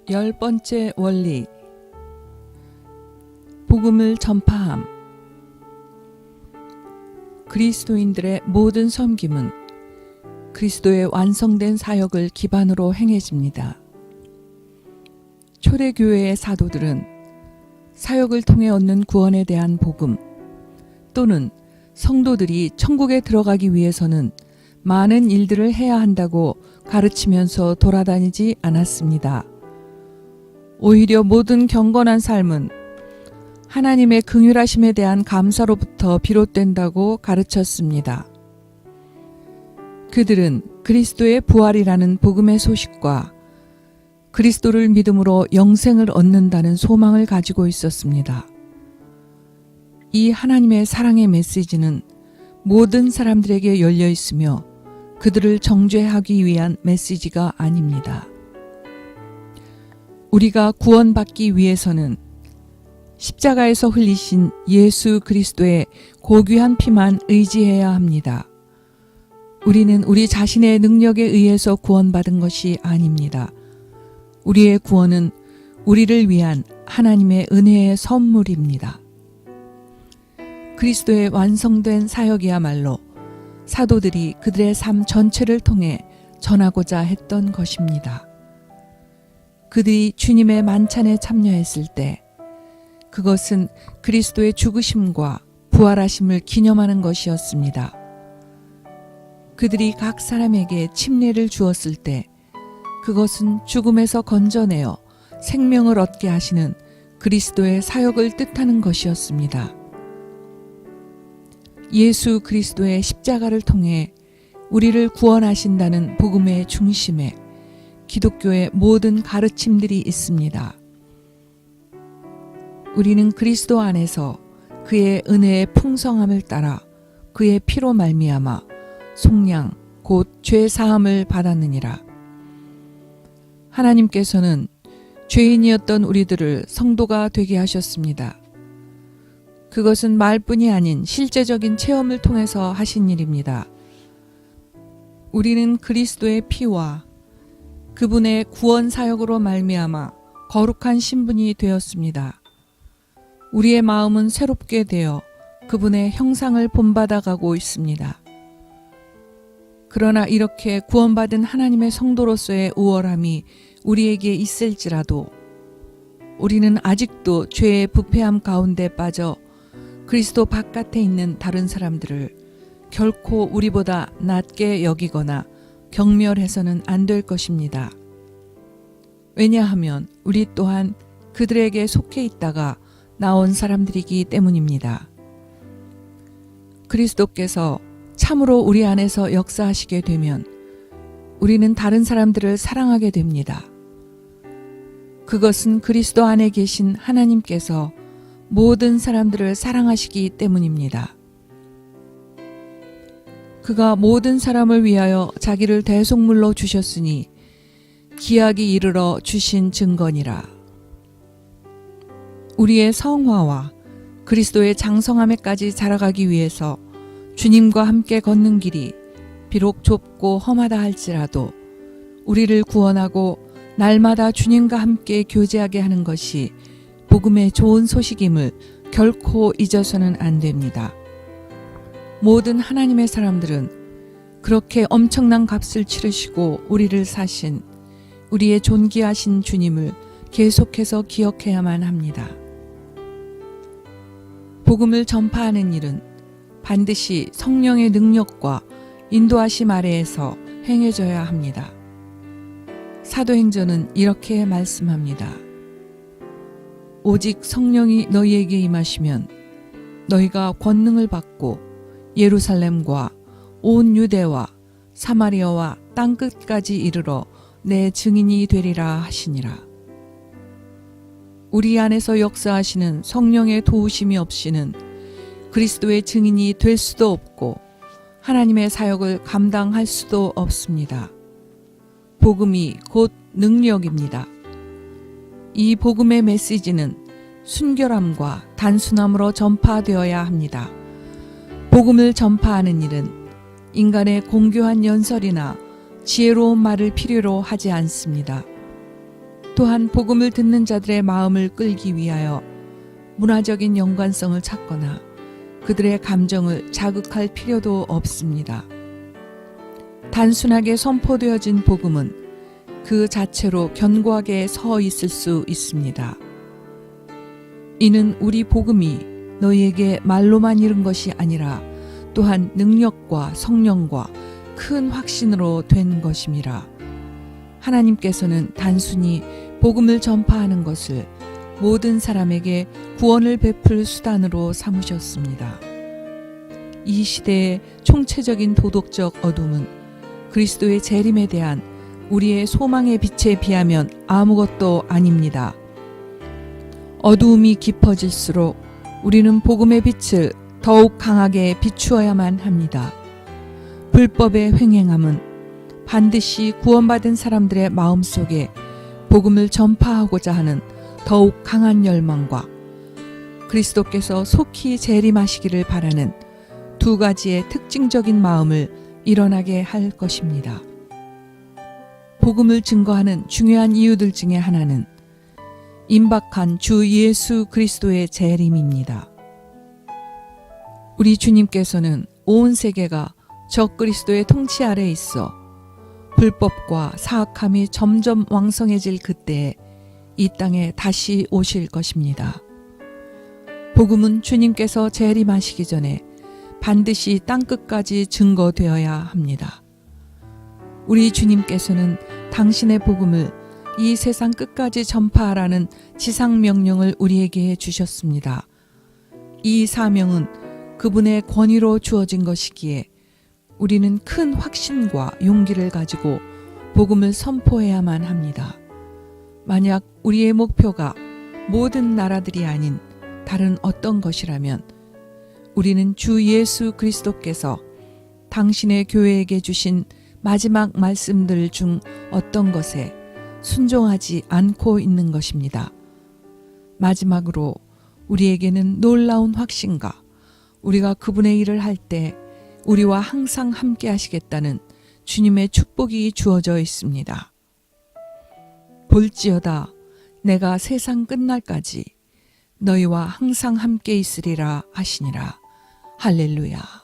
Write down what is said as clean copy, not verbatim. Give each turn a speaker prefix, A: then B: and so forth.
A: 10번째 원리, 복음을 전파함. 그리스도인들의 모든 섬김은 그리스도의 완성된 사역을 기반으로 행해집니다. 초대교회의 사도들은 사역을 통해 얻는 구원에 대한 복음 또는 성도들이 천국에 들어가기 위해서는 많은 일들을 해야 한다고 가르치면서 돌아다니지 않았습니다. 오히려 모든 경건한 삶은 하나님의 긍휼하심에 대한 감사로부터 비롯된다고 가르쳤습니다. 그들은 그리스도의 부활이라는 복음의 소식과 그리스도를 믿음으로 영생을 얻는다는 소망을 가지고 있었습니다. 이 하나님의 사랑의 메시지는 모든 사람들에게 열려 있으며 그들을 정죄하기 위한 메시지가 아닙니다. 우리가 구원받기 위해서는 십자가에서 흘리신 예수 그리스도의 고귀한 피만 의지해야 합니다. 우리는 우리 자신의 능력에 의해서 구원받은 것이 아닙니다. 우리의 구원은 우리를 위한 하나님의 은혜의 선물입니다. 그리스도의 완성된 사역이야말로 사도들이 그들의 삶 전체를 통해 전하고자 했던 것입니다. 그들이 주님의 만찬에 참여했을 때 그것은 그리스도의 죽으심과 부활하심을 기념하는 것이었습니다. 그들이 각 사람에게 침례를 주었을 때 그것은 죽음에서 건져내어 생명을 얻게 하시는 그리스도의 사역을 뜻하는 것이었습니다. 예수 그리스도의 십자가를 통해 우리를 구원하신다는 복음의 중심에 기독교의 모든 가르침들이 있습니다. 우리는 그리스도 안에서 그의 은혜의 풍성함을 따라 그의 피로 말미암아 속량 곧 죄 사함을 받았느니라. 하나님께서는 죄인이었던 우리들을 성도가 되게 하셨습니다. 그것은 말뿐이 아닌 실제적인 체험을 통해서 하신 일입니다. 우리는 그리스도의 피와 그분의 구원 사역으로 말미암아 거룩한 신분이 되었습니다. 우리의 마음은 새롭게 되어 그분의 형상을 본받아 가고 있습니다. 그러나 이렇게 구원받은 하나님의 성도로서의 우월함이 우리에게 있을지라도 우리는 아직도 죄의 부패함 가운데 빠져 그리스도 바깥에 있는 다른 사람들을 결코 우리보다 낮게 여기거나 경멸해서는 안 될 것입니다. 왜냐하면 우리 또한 그들에게 속해 있다가 나온 사람들이기 때문입니다. 그리스도께서 참으로 우리 안에서 역사하시게 되면 우리는 다른 사람들을 사랑하게 됩니다. 그것은 그리스도 안에 계신 하나님께서 모든 사람들을 사랑하시기 때문입니다. 그가 모든 사람을 위하여 자기를 대속물로 주셨으니 기약이 이르러 주신 증거니라. 우리의 성화와 그리스도의 장성함에까지 자라가기 위해서 주님과 함께 걷는 길이 비록 좁고 험하다 할지라도 우리를 구원하고 날마다 주님과 함께 교제하게 하는 것이 복음의 좋은 소식임을 결코 잊어서는 안 됩니다. 모든 하나님의 사람들은 그렇게 엄청난 값을 치르시고 우리를 사신 우리의 존귀하신 주님을 계속해서 기억해야만 합니다. 복음을 전파하는 일은 반드시 성령의 능력과 인도하심 아래에서 행해져야 합니다. 사도행전은 이렇게 말씀합니다. 오직 성령이 너희에게 임하시면 너희가 권능을 받고 예루살렘과 온 유대와 사마리아와 땅끝까지 이르러 내 증인이 되리라 하시니라. 우리 안에서 역사하시는 성령의 도우심이 없이는 그리스도의 증인이 될 수도 없고 하나님의 사역을 감당할 수도 없습니다. 복음이 곧 능력입니다. 이 복음의 메시지는 순결함과 단순함으로 전파되어야 합니다. 복음을 전파하는 일은 인간의 공교한 연설이나 지혜로운 말을 필요로 하지 않습니다. 또한 복음을 듣는 자들의 마음을 끌기 위하여 문화적인 연관성을 찾거나 그들의 감정을 자극할 필요도 없습니다. 단순하게 선포되어진 복음은 그 자체로 견고하게 서 있을 수 있습니다. 이는 우리 복음이 너희에게 말로만 이른 것이 아니라 또한 능력과 성령과 큰 확신으로 된 것임이라. 하나님께서는 단순히 복음을 전파하는 것을 모든 사람에게 구원을 베풀 수단으로 삼으셨습니다. 이 시대의 총체적인 도덕적 어둠은 그리스도의 재림에 대한 우리의 소망의 빛에 비하면 아무것도 아닙니다. 어두움이 깊어질수록 우리는 복음의 빛을 더욱 강하게 비추어야만 합니다. 불법의 횡행함은 반드시 구원받은 사람들의 마음속에 복음을 전파하고자 하는 더욱 강한 열망과 그리스도께서 속히 재림하시기를 바라는 두 가지의 특징적인 마음을 일어나게 할 것입니다. 복음을 증거하는 중요한 이유들 중에 하나는 임박한 주 예수 그리스도의 재림입니다. 우리 주님께서는 온 세계가 적 그리스도의 통치 아래에 있어 불법과 사악함이 점점 왕성해질 그때에 이 땅에 다시 오실 것입니다. 복음은 주님께서 재림하시기 전에 반드시 땅끝까지 증거되어야 합니다. 우리 주님께서는 당신의 복음을 이 세상 끝까지 전파하라는 지상 명령을 우리에게 주셨습니다. 이 사명은 그분의 권위로 주어진 것이기에 우리는 큰 확신과 용기를 가지고 복음을 선포해야만 합니다. 만약 우리의 목표가 모든 나라들이 아닌 다른 어떤 것이라면 우리는 주 예수 그리스도께서 당신의 교회에게 주신 마지막 말씀들 중 어떤 것에 순종하지 않고 있는 것입니다. 마지막으로 우리에게는 놀라운 확신과 우리가 그분의 일을 할 때 우리와 항상 함께 하시겠다는 주님의 축복이 주어져 있습니다. 볼지어다 내가 세상 끝날까지 너희와 항상 함께 있으리라 하시니라. 할렐루야.